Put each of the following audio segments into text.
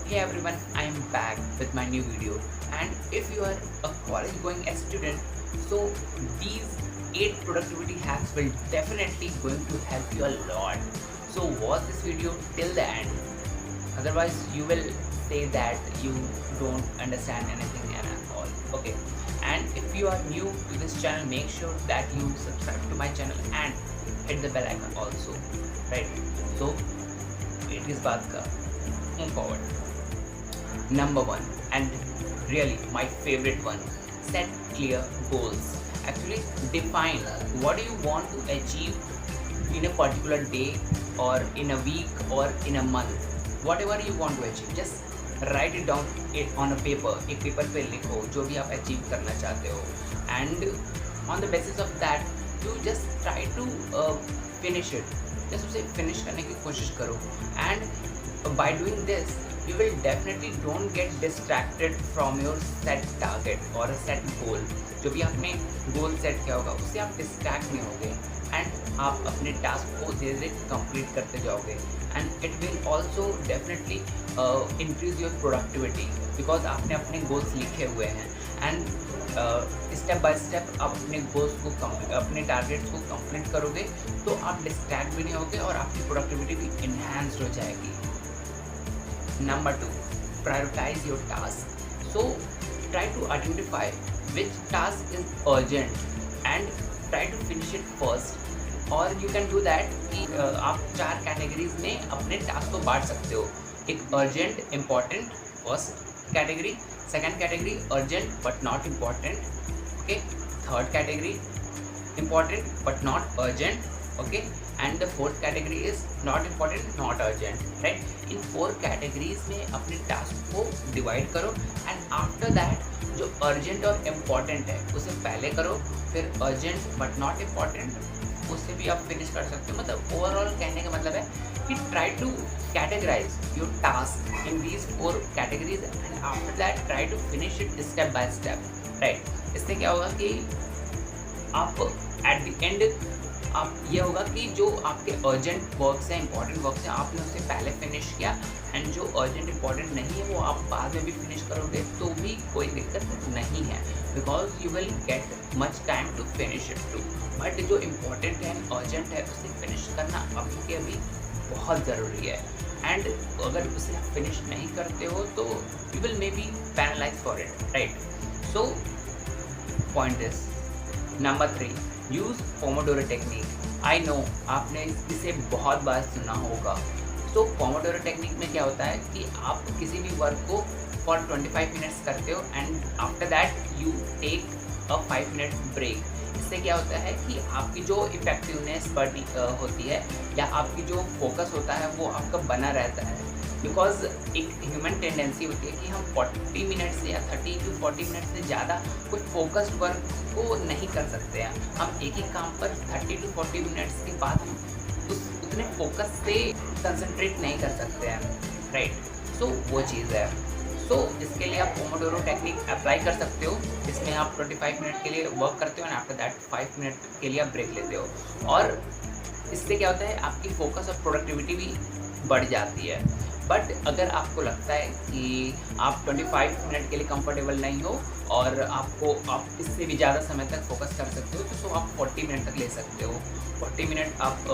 Hey everyone, I am back with my new video. And if you are a college going student, so these 8 productivity hacks will definitely going to help you a lot. So watch this video till the end. Otherwise you will say that you don't understand anything and all. Okay. And if you are new to this channel, make sure that you subscribe to my channel and hit the bell icon also. Right. So it is बात का move forward. Number one, and really my favorite one, set clear goals. Actually, define what do you want to achieve in a particular day or in a week or in a month. Whatever you want to achieve, just write it down it on a paper. एक paper पे लिखो जो भी आप achieve करना चाहते हो, and on the basis of that you just try to finish it. just उसे finish करने की कोशिश करो, and by doing this you will definitely don't get distracted from your set target or a set goal. जो भी आपने goal set किया होगा उससे आप डिस्ट्रैक्ट नहीं होगे एंड आप अपने टास्क को धीरे धीरे कंप्लीट करते जाओगे and it will also definitely increase your productivity because आपने अपने गोल्स लिखे हुए हैं एंड स्टेप बाय स्टेप आप अपने गोल्स को अपने टारगेट्स को कंप्लीट करोगे तो आप डिस्ट्रैक्ट भी नहीं होगे और आपकी प्रोडक्टिविटी भी इन्हांस्ड हो जाएगी. Number 2, prioritize your task. So try to identify which task is urgent and try to finish it first. और you can do that कि आप 4 कैटेगरीज में अपने टास्क को बांट सकते हो. एक urgent important first category, second category urgent but not important, okay, third category important but not urgent, okay, and the fourth category is not important not urgent. Right, in 4 categories में अपने task को divide करो and after that जो urgent और important है उसे पहले करो, फिर अर्जेंट बट नॉट इम्पॉर्टेंट उससे भी आप फिनिश कर सकते हो. मतलब ओवरऑल कहने का मतलब है कि try to categorize your task in these 4 categories and after that try to finish it step by step. Right, इससे क्या होगा कि आप एट द एंड आप ये होगा कि जो आपके अर्जेंट वर्क्स हैं, इंपॉर्टेंट वर्क्स हैं, आपने उसे पहले फिनिश किया एंड जो अर्जेंट इंपॉर्टेंट नहीं है वो आप बाद में भी फिनिश करोगे तो भी कोई दिक्कत नहीं है because you will get much time to finish it too. But जो इम्पॉर्टेंट है अर्जेंट है उसे फिनिश करना अभी अभी बहुत ज़रूरी है एंड अगर उसे फिनिश नहीं करते हो तो you will may be penalize for it. Right, so point is number 3, use pomodoro technique. I know आपने इसे बहुत बार सुना होगा. तो पोमोडोरो टेक्निक में क्या होता है कि आप किसी भी वर्क को फॉर 25 मिनट्स करते हो and after that you take a 5 minute break. इससे क्या होता है कि आपकी जो इफेक्टिवनेस बढ़ती होती है या आपकी जो फोकस होता है वो आपका बना रहता है बिकॉज एक ह्यूमन टेंडेंसी होती है कि हम 40 मिनट से या 30 to 40 मिनट से ज़्यादा कोई फोकस्ड वर्क को नहीं कर सकते हैं. हम एक ही काम पर 30 to 40 मिनट्स के बाद हम उतने फोकस से कंसंट्रेट नहीं कर सकते हैं. राइट, सो वो चीज़ है. सो इसके लिए आप पोमोडोरो टेक्निक अप्लाई कर सकते हो. इसमें आप 25 मिनट के लिए वर्क करते हो एंड आफ्टर दैट 5 मिनट के लिए आप ब्रेक लेते हो और इससे क्या होता है आपकी फोकस और प्रोडक्टिविटी भी बढ़ जाती है. बट अगर आपको लगता है कि आप 25 मिनट के लिए कंफर्टेबल नहीं हो और आप इससे भी ज़्यादा समय तक फोकस कर सकते हो तो आप 40 मिनट तक ले सकते हो. 40 मिनट आप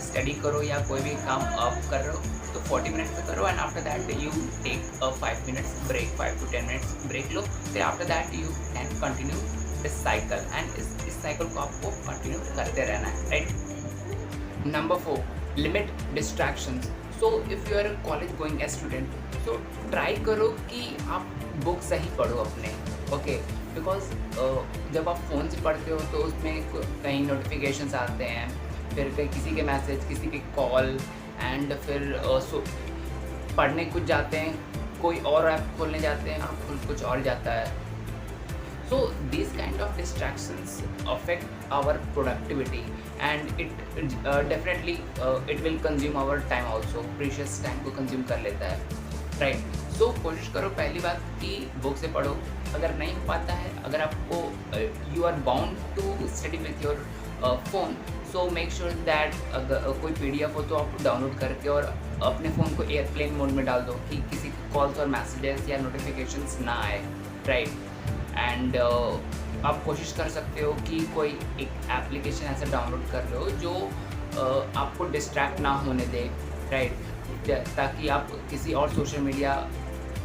स्टडी करो या कोई भी काम आप कर रहे हो तो 40 मिनट तक करो and after that you take 5 minutes break, 5 to 10 minutes break लो. फिर after that you can continue this cycle and इस साइकिल को आपको कंटिन्यू करते रहना है. Right, number 4, limit distractions. So if you are a college going student तो try करो कि आप बुक सही पढ़ो अपने, ओके, बिकॉज जब आप फ़ोन से पढ़ते हो तो उसमें कई नोटिफिकेशंस आते हैं, फिर कहीं किसी के मैसेज, किसी के कॉल एंड फिर पढ़ने कुछ जाते हैं, कोई और ऐप खोलने जाते हैं और कुछ और जाता है. So these kind of distractions affect our productivity and it definitely it will consume our time also, precious time को consume कर लेता है. Right, so कोशिश करो पहली बात कि बुक से पढ़ो. अगर नहीं हो पाता है, अगर आपको you are bound to study with your phone, so make sure that अगर कोई PDF हो तो आप डाउनलोड करके और अपने फ़ोन को एयरप्लेन मोड में डाल दो कि किसी कॉल्स और मैसेजेस या नोटिफिकेशंस ना आए, राइट। एंड आप कोशिश कर सकते हो कि कोई एक एप्लीकेशन ऐसा डाउनलोड कर लो जो आपको डिस्ट्रैक्ट ना होने दे, राइट, ताकि आप किसी और सोशल मीडिया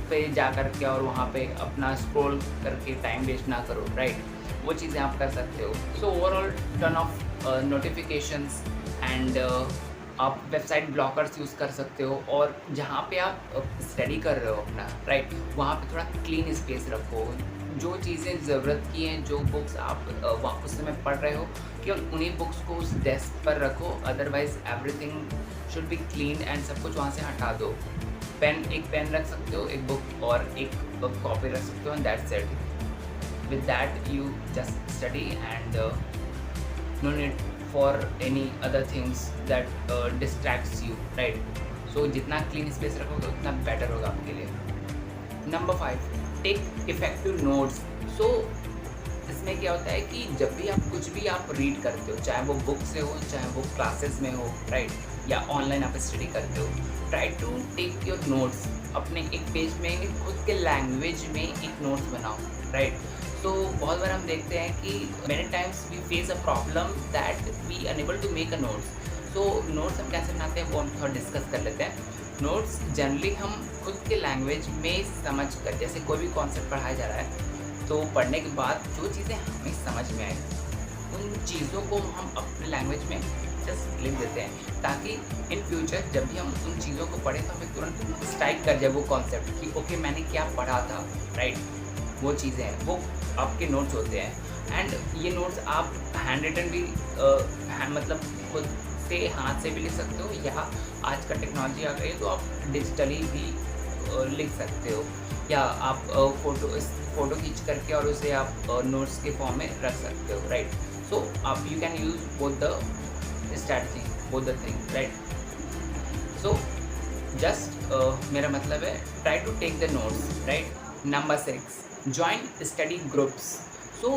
पे जा कर के और वहाँ पे अपना स्क्रॉल करके टाइम वेस्ट ना करो, राइट। वो चीज़ें आप कर सकते हो। So overall turn off notifications and आप वेबसाइट ब्लॉकर्स यूज़ कर सकते हो, और जहाँ पे आप स्टडी कर रहे हो अपना, राइट, वहाँ पे थोड़ा क्लीन स्पेस रखो। जो चीज़ें ज़रूरत की हैं, जो बुक्स आप वहाँ उस समय पढ़ रहे हो, केवल उन्हीं बुक्स को उस डेस्क पर रखो, otherwise everything should be clean and सब कुछ वहाँ से हटा दो। एक पेन रख सकते हो, एक बुक और एक कॉपी रख सकते हो, and that's it. With that you just study and no need for any other things that distracts you, right? So जितना clean space रखोगे उतना better होगा आपके लिए। Number 5, take effective notes। So इसमें क्या होता है कि जब भी आप कुछ भी आप रीड करते हो, चाहे वो बुक से हो, चाहे वो क्लासेस में हो, राइट, या ऑनलाइन आप स्टडी करते हो, try to take your notes. अपने एक पेज में खुद के लैंग्वेज में एक नोट्स बनाओ, राइट। तो बहुत बार हम देखते हैं कि many times we face a problem that we unable to make a notes. So notes हम कैसे बनाते हैं वो हम थोड़ा डिस्कस कर लेते हैं। नोट्स जनरली हम खुद के लैंग्वेज में समझ कर, जैसे कोई भी कॉन्सेप्ट पढ़ाया जा रहा है तो पढ़ने के बाद जो चीज़ें हमें समझ में आए उन चीज़ों को हम अपने लैंग्वेज में जस्ट लिख देते हैं, ताकि इन फ्यूचर जब भी हम उन चीज़ों को पढ़ें तो हमें तुरंत स्ट्राइक कर जाए वो कॉन्सेप्ट कि ओके मैंने क्या पढ़ा था, राइट। वो चीज़ें हैं, वो आपके नोट्स होते हैं। एंड ये नोट्स आप हैंड रिटन भी मतलब खुद से हाथ से भी लिख सकते हो, या आज का टेक्नोलॉजी आ गई है तो आप डिजिटली भी लिख सकते हो, या आप फ़ोटो खींच करके और उसे आप नोट्स के फॉर्म में रख सकते हो, राइट। सो आप you can use both the strategy, both the thing, right. So just मेरा मतलब है try to take the notes, right. Number 6, join study groups. So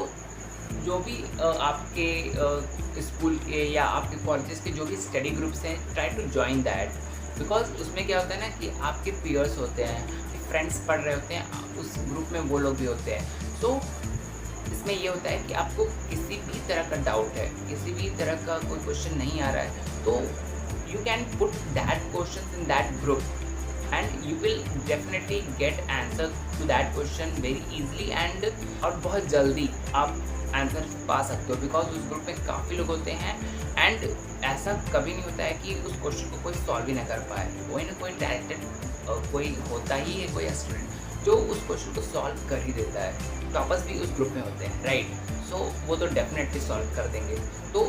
जो भी आपके स्कूल के या आपके कॉलेजेस के जो भी स्टडी ग्रुप्स हैं, try to join that, because उसमें क्या होता है ना कि आपके पीयर्स होते हैं, फ्रेंड्स पढ़ रहे होते हैं, उस ग्रुप में वो लोग भी होते हैं। सो इसमें ये होता है कि आपको किसी भी तरह का डाउट है, किसी भी तरह का कोई क्वेश्चन नहीं आ रहा है, तो you can put that question in that group and you will definitely get answer to that question very easily, and और बहुत जल्दी आप आंसर पा सकते हो, बिकॉज उस ग्रुप में काफ़ी लोग होते हैं। एंड ऐसा कभी नहीं होता है कि उस क्वेश्चन को कोई सॉल्व ही ना कर पाए, कोई ना कोई डायरेक्टेड कोई होता ही है, कोई स्टूडेंट जो उस क्वेश्चन को सॉल्व कर ही देता है। टॉपर्स भी उस ग्रुप में होते हैं, राइट। सो वो तो डेफिनेटली सॉल्व कर देंगे। तो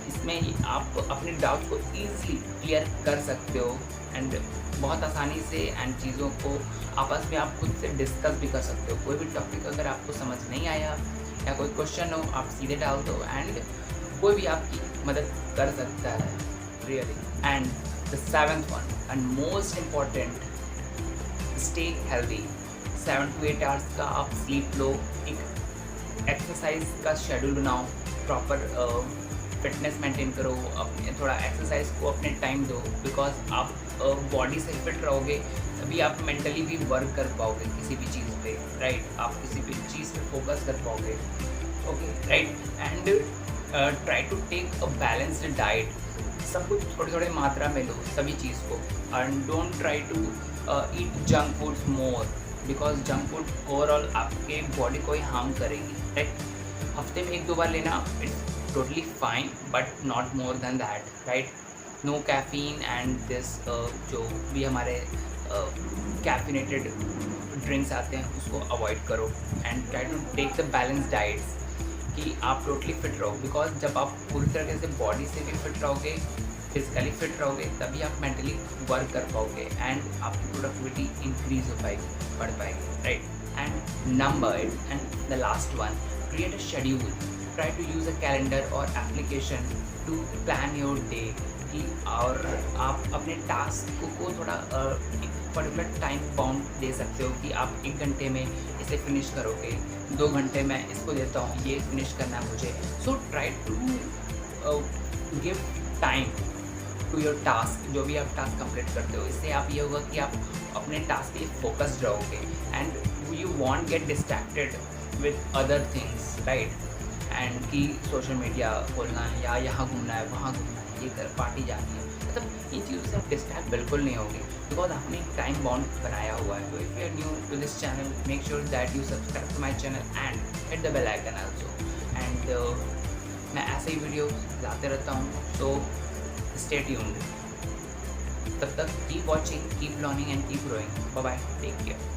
इसमें आप अपने डाउट को ईजिली क्लियर कर सकते हो, एंड बहुत आसानी से एंड चीज़ों को आपस में आप खुद से डिस्कस भी कर सकते हो। कोई भी टॉपिक अगर आपको समझ नहीं आया या कोई क्वेश्चन हो, आप सीधे डाल दो एंड कोई भी आपकी मदद कर सकता है, really. And the 7th one and most important, stay healthy. 7 to 8 hours का आप स्लीप लो, एक एक्सरसाइज का शेड्यूल बनाओ, प्रॉपर फिटनेस मेंटेन करो, अपने थोड़ा एक्सरसाइज को अपने टाइम दो, बिकॉज आप बॉडी से फिट रहोगे तभी आप मेंटली भी वर्क कर पाओगे किसी भी चीज़ पे, राइट। आप किसी भी चीज़ पे फोकस कर पाओगे, okay, right. And try to take a balanced diet. सब कुछ थोड़ी थोड़ी मात्रा में लो सभी चीज़ को, and don't try to eat junk foods more, because junk food overall आपके बॉडी को ही हार्म करेगी, राइट। हफ्ते में 1-2 बार लेना it's totally fine, but not more than that, right. No caffeine and this जो भी हमारे कैफिनेटेड ड्रिंक्स आते हैं उसको अवॉइड करो, and try to take the balance diets कि आप टोटली फिट रहो, बिकॉज जब आप पूरी तरीके से बॉडी से भी फिट रहोगे, फिजिकली फिट रहोगे, तभी आप मेंटली वर्क कर पाओगे एंड आपकी प्रोडक्टिविटी इंक्रीज हो पाएगी, बढ़ पाएगी, right. And number 8 and the last one, create a schedule. Try to use a calendar or application to plan your day कि और आप अपने टास्क को थोड़ा एक पर्टिकुलर टाइम बाउंड दे सकते हो कि आप 1 घंटे में इसे फिनिश करोगे, 2 घंटे में इसको देता हूँ, ये फिनिश करना है मुझे। So try to give time to your task, जो भी आप टास्क कंप्लीट करते हो। इससे आप ये होगा कि आप अपने टास्क के लिए फोकस्ड रहोगे and you want get distracted with other things, right. And कि सोशल मीडिया खोलना है या यहाँ घूमना है, वहाँ घूमना है, ये कर पार्टी जानी है, मतलब इन चीज़ों से आप डिस्ट्रैक्ट बिल्कुल नहीं होगे, बिकॉज आपने एक टाइम बाउंड बनाया हुआ है। तो if you are new to this channel, make sure that you subscribe to my channel and hit the bell icon also. And मैं ऐसे ही वीडियो लाते रहता हूँ, सो स्टे ट्यून्ड। तब तक keep watching, keep learning and keep growing. Bye bye, take care.